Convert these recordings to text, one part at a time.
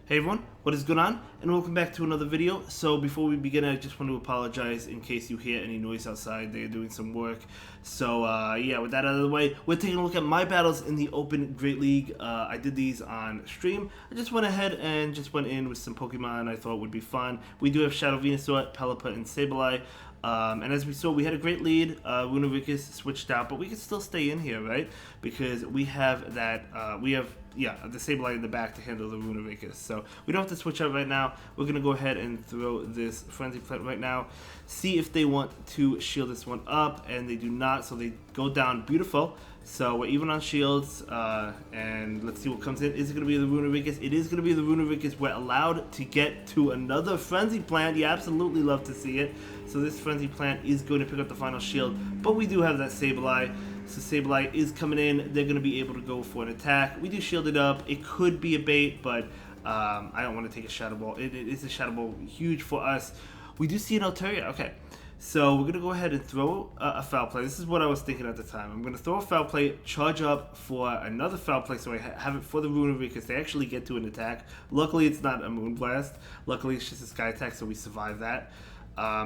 Hey everyone, what is going on? And welcome back to another video. So before we begin, I just want to apologize in case you hear any noise outside. They're doing some work. So yeah, with that out of the way, we're taking a look at my battles in the Open Great League. I did these on stream. I just went ahead and just went in with some Pokemon I thought would be fun. We do have Shadow Venusaur, Pelipper, and Sableye. And as we saw, we had a great lead. Lunavicus switched out, but we can still stay in here, right? Because we have that, the Sableye in the back to handle the Lunavicus. So we don't have to switch out right now. We're going to go ahead and throw this Frenzy Plant right now. See if they want to shield this one up, and they do not, so they go down. Beautiful. So we're even on shields, and let's see what comes in. Is it going to be the Lunavicus? It is going to be the Lunavicus. We're allowed to get to another Frenzy Plant. You absolutely love to see it. So this Frenzy Plant is going to pick up the final shield, but we do have that Sableye. So Sableye is coming in. They're going to be able to go for an attack. We do shield it up. It could be a bait, but I don't want to take a Shadow Ball. It is a Shadow Ball, huge for us. We do see an Altaria. Okay. So we're going to go ahead and throw a Foul Play. This is what I was thinking at the time. I'm going to throw a Foul Play, charge up for another Foul Play, so I have it for the Runavicus because they actually get to an attack. Luckily, it's not a Moonblast. Luckily, it's just a Sky Attack, so we survive that.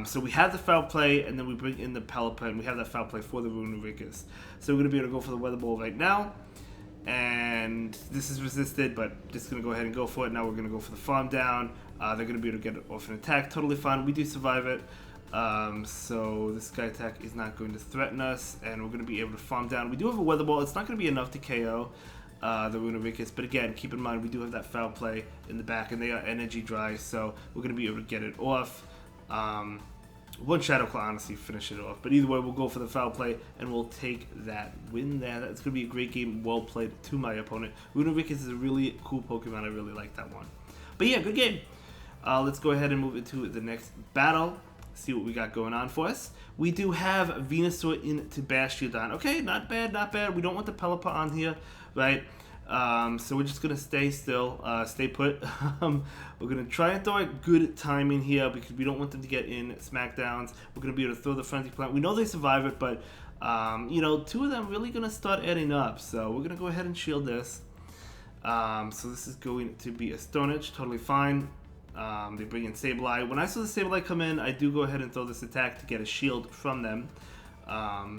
So we have the Foul Play, and then we bring in the Pelipper, and we have that Foul Play for the Runavicus. So we're going to be able to go for the Weather Ball right now. And this is resisted, but just going to go ahead and go for it. Now we're going to go for the Farm Down. They're going to be able to get it off an attack. Totally fine. We do survive it. So this Sky Attack is not going to threaten us, and we're going to be able to farm down. We do have a Weather Ball. It's not going to be enough to KO the Runavicus, but again, keep in mind we do have that Foul Play in the back, and they are energy dry, so we're going to be able to get it off. One Shadow Claw, honestly, finish it off, but either way, we'll go for the Foul Play, and we'll take that win there. That's going to be a great game, well played to my opponent. Runavicus is a really cool Pokemon. I really like that one. But yeah, good game. Let's go ahead and move into the next battle. See what we got going on for us. We do have Venusaur into Bastiodon. Okay, not bad, not bad. We don't want the Pelipper on here, right? So we're just going to stay still, stay put. We're going to try and throw it good timing here because we don't want them to get in Smackdowns. We're going to be able to throw the Frenzy Plant. We know they survive it, but, two of them really going to start adding up. So we're going to go ahead and shield this. So this is going to be a Stone Edge, totally fine. They bring in Sableye. When I saw the Sableye come in, I do go ahead and throw this attack to get a shield from them.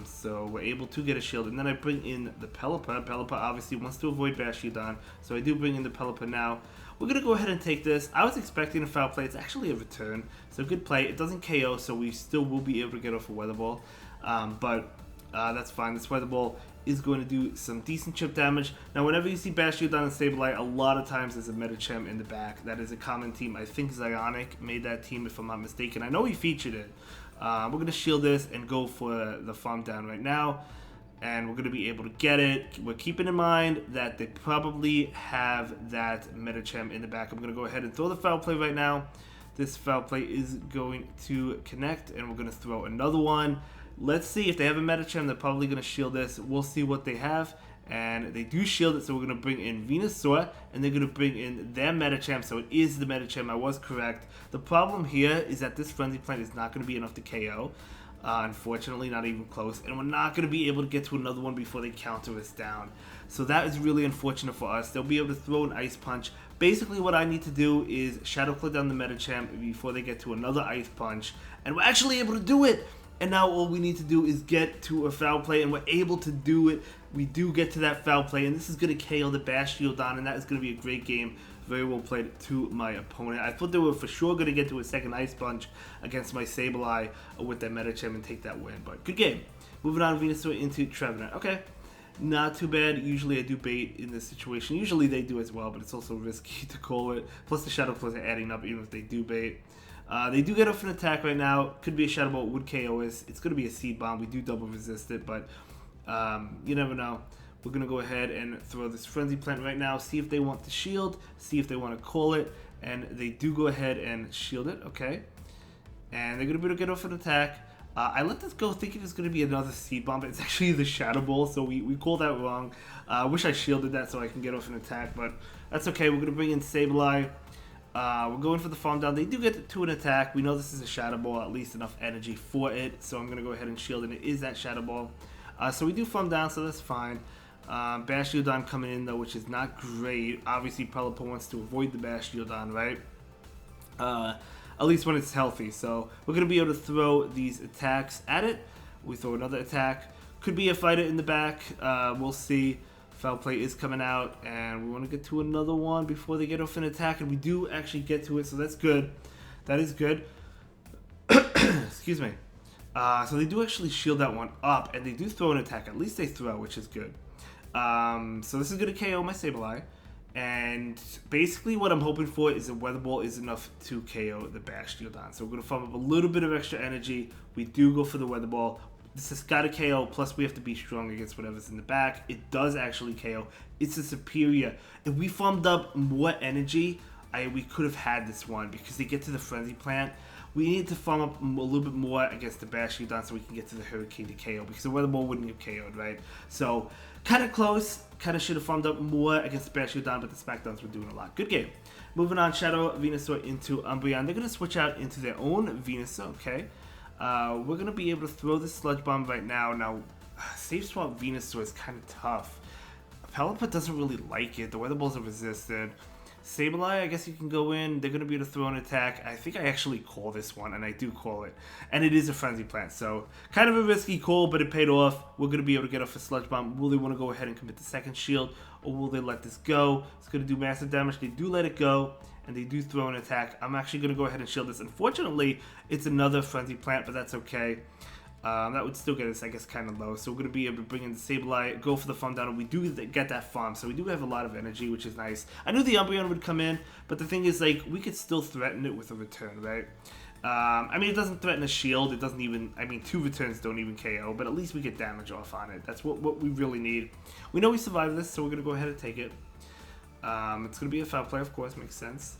So we're able to get a shield. And then I bring in the Pelipper. Pelipper obviously wants to avoid Bastiodon, so I do bring in the Pelipper now. We're going to go ahead and take this. I was expecting a Foul Play. It's actually a return, so good play. It doesn't KO, so we still will be able to get off a Weather Ball. But that's fine. This Weather Ball is going to do some decent chip damage. Now, whenever you see Bastiodon and Sableye, a lot of times there's a Medicham in the back. That is a common team. I think Zionic made that team, if I'm not mistaken. I know he featured it. We're going to shield this and go for the Farm Down right now. And we're going to be able to get it. We're keeping in mind that they probably have that Medicham in the back. I'm going to go ahead and throw the Foul Play right now. This Foul Play is going to connect, and we're going to throw another one. Let's see if they have a Medicham. They're probably going to shield this. We'll see what they have. And they do shield it, so we're going to bring in Venusaur, and they're going to bring in their Medicham, so it is the Medicham. I was correct. The problem here is that this Frenzy Plant is not going to be enough to KO. Unfortunately, not even close. And we're not going to be able to get to another one before they counter us down. So that is really unfortunate for us. They'll be able to throw an Ice Punch. Basically, what I need to do is Shadow Claw down the Medicham before they get to another Ice Punch. And we're actually able to do it! And now all we need to do is get to a Foul Play, and we're able to do it. We do get to that Foul Play, and this is going to KO the Bastiodon, and that is going to be a great game. Very well played to my opponent. I thought they were for sure going to get to a second Ice Punch against my Sableye with that Medicham and take that win, but good game. Moving on, Venusaur into Trevenant. Okay, not too bad. Usually I do bait in this situation. Usually they do as well, but it's also risky to call it. Plus the Shadow Claws are adding up even if they do bait. They do get off an attack right now. Could be a Shadow Ball, would KO us. It's going to be a Seed Bomb. We do double resist it, but you never know. We're going to go ahead and throw this Frenzy Plant right now. See if they want to shield. See if they want to call it. And they do go ahead and shield it. Okay. And they're going to be able to get off an attack. I let this go thinking it's going to be another Seed Bomb, but it's actually the Shadow Ball, so we called that wrong. I wish I shielded that so I can get off an attack, but that's okay. We're going to bring in Sableye. We're going for the Farm Down. They do get to an attack. We know this is a Shadow Ball, at least enough energy for it, so I'm going to go ahead and shield, and it is that Shadow Ball. So we do Farm Down, so that's fine. Bastiodon coming in though, which is not great. Obviously, Pelipper wants to avoid the Bastiodon, right? At least when it's healthy. So we're going to be able to throw these attacks at it. We throw another attack. Could be a fighter in the back. We'll see. Foul play is coming out, and we want to get to another one before they get off an attack, and we do actually get to it, so that's good. That is good. Excuse me. So they do actually shield that one up, and they do throw an attack. At least they throw, which is good. So this is going to KO my Sableye. And basically what I'm hoping for is a Weather Ball is enough to KO the Bastiodon. So we're going to farm up a little bit of extra energy. We do go for the Weather Ball. This has got to KO, plus we have to be strong against whatever's in the back. It does actually KO. It's a superior. If we farmed up more energy, we could have had this one because they get to the Frenzy Plant. We need to farm up a little bit more against the Bastiodon so we can get to the Hurricane to KO because the Weather Ball wouldn't get KO'd, right? So, kind of close. Kind of should have farmed up more against the Bastiodon, but the Smackdowns were doing a lot. Good game. Moving on, Shadow Venusaur into Umbreon. They're going to switch out into their own Venusaur, okay? We're going to be able to throw this Sludge Bomb right now. Now, Safe Swap Venusaur is kind of tough. Pelipper doesn't really like it. The Weather Balls are resisted. Sableye, I guess you can go in. They're going to be able to throw an attack. I think I actually call this one, and I do call it. And it is a Frenzy Plant, so kind of a risky call, but it paid off. We're going to be able to get off a Sludge Bomb. Will they want to go ahead and commit the second shield, or will they let this go? It's going to do massive damage. They do let it go, and they do throw an attack. I'm actually going to go ahead and shield this. Unfortunately, it's another Frenzy Plant, but that's okay. That would still get us, I guess, kind of low. So we're going to be able to bring in the Sableye, go for the farm down, and we do get that farm. So we do have a lot of energy, which is nice. I knew the Umbreon would come in, but the thing is, like, we could still threaten it with a return, right? I mean, it doesn't threaten a shield. It doesn't even, I mean, 2 returns don't even KO, but at least we get damage off on it. That's what we really need. We know we survived this, so we're going to go ahead and take it. It's going to be a foul play, of course, makes sense.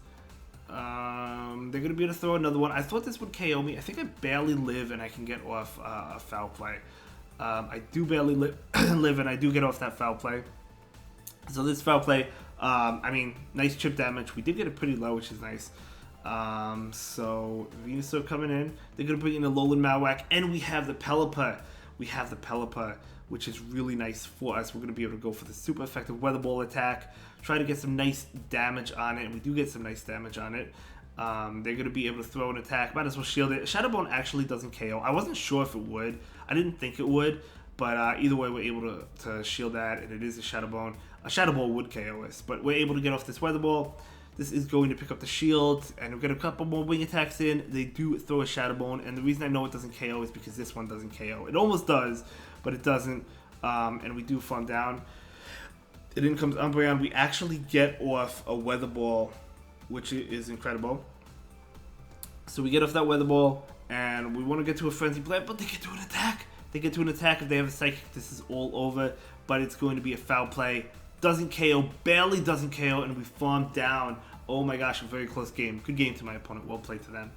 They're going to be able to throw another one. I thought this would KO me. I think I barely live and I can get off a foul play. I do barely live and I do get off that foul play. So this foul play, I mean, nice chip damage. We did get it pretty low, which is nice. So Venusaur coming in. They're going to bring in a Lowland Malwhack, and we have the Pelipper. We have the Pelipper, which is really nice for us. We're going to be able to go for the super effective Weather Ball attack. Try to get some nice damage on it, and we do get some nice damage on it. They're going to be able to throw an attack. Might as well shield it. Shadow Bone actually doesn't KO. I wasn't sure if it would. I didn't think it would, but either way, we're able to shield that, and it is a Shadow Bone. A Shadow Ball would KO us, but we're able to get off this Weather Ball. This is going to pick up the shield, and we'll get a couple more wing attacks in. They do throw a Shadow Bone, and the reason I know it doesn't KO is because this one doesn't KO. It almost does, but it doesn't, and we do farm down. And in comes Umbreon. We actually get off a Weather Ball, which is incredible. So we get off that Weather Ball, and we want to get to a Frenzy Plant, but they get to an attack. They get to an attack. If they have a Psychic, this is all over, but it's going to be a foul play. Doesn't KO, barely doesn't KO, and we farm down. Oh my gosh, a very close game. Good game to my opponent. Well played to them.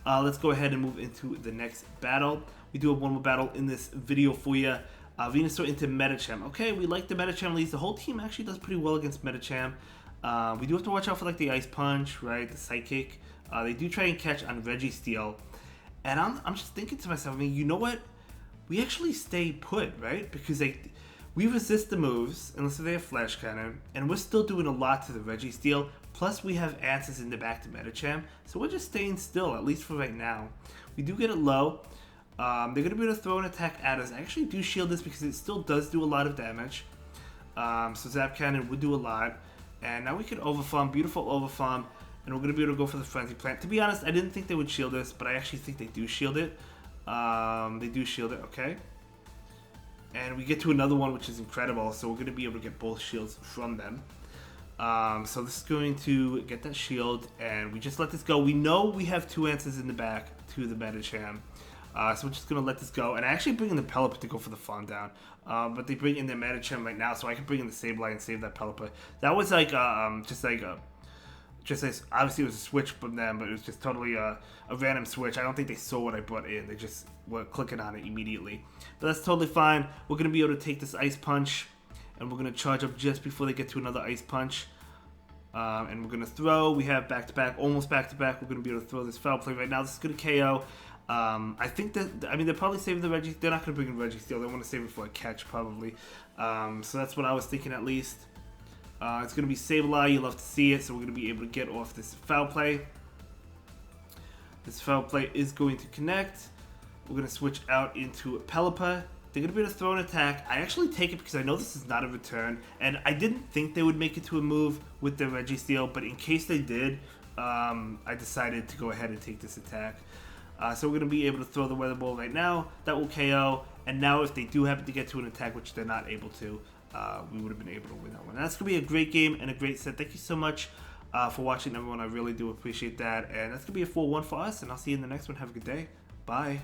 Let's go ahead and move into the next battle. We do have one more battle in this video for you. Venusaur into Medicham. Okay, we like the Medicham leads. The whole team actually does pretty well against Medicham. We do have to watch out for like the Ice Punch, right? The Psychic. They do try and catch on Registeel. And I'm just thinking to myself, I mean, you know what? We actually stay put, right? Because we resist the moves, unless they have Flash Cannon, and we're still doing a lot to the Registeel. Plus, we have answers in the back to Medicham, so we're just staying still, at least for right now. We do get it low. They're going to be able to throw an attack at us. I actually do shield this because it still does do a lot of damage. So Zap Cannon would do a lot. And now we can overfarm, beautiful overfarm, and we're going to be able to go for the Frenzy Plant. To be honest, I didn't think they would shield this, but I actually think they do shield it. They do shield it, okay. And we get to another one, which is incredible, so we're going to be able to get both shields from them. So this is going to get that shield, and we just let this go. We know we have 2 answers in the back to the Medicham. So we're just going to let this go. And I actually bring in the Pelipper to go for the farm down. But they bring in their Medicham right now, so I can bring in the Sableye and save that Pelipper. That was like, obviously it was a switch from them, but it was just totally a random switch. I don't think they saw what I brought in. They just were clicking on it immediately. But that's totally fine. We're going to be able to take this Ice Punch, and we're going to charge up just before they get to another Ice Punch. And we're going to throw. We have back-to-back, almost back-to-back. We're going to be able to throw this Foul Play right now. This is going to KO. I think that, I mean, they're probably saving the Reggie. They're not going to bring in Registeel. They want to save it for a catch, probably. So that's what I was thinking, at least. It's going to be Sableye. You love to see it. So we're going to be able to get off this foul play. This foul play is going to connect. We're going to switch out into Pelipper. They're going to be able to throw an attack. I actually take it because I know this is not a return. And I didn't think they would make it to a move with their Registeel. But in case they did, I decided to go ahead and take this attack. So we're going to be able to throw the Weather Ball right now. That will KO. And now if they do happen to get to an attack, which they're not able to, we would have been able to win that one. And that's going to be a great game and a great set. Thank you so much for watching, everyone. I really do appreciate that. And that's going to be a 4-1 for us. And I'll see you in the next one. Have a good day. Bye.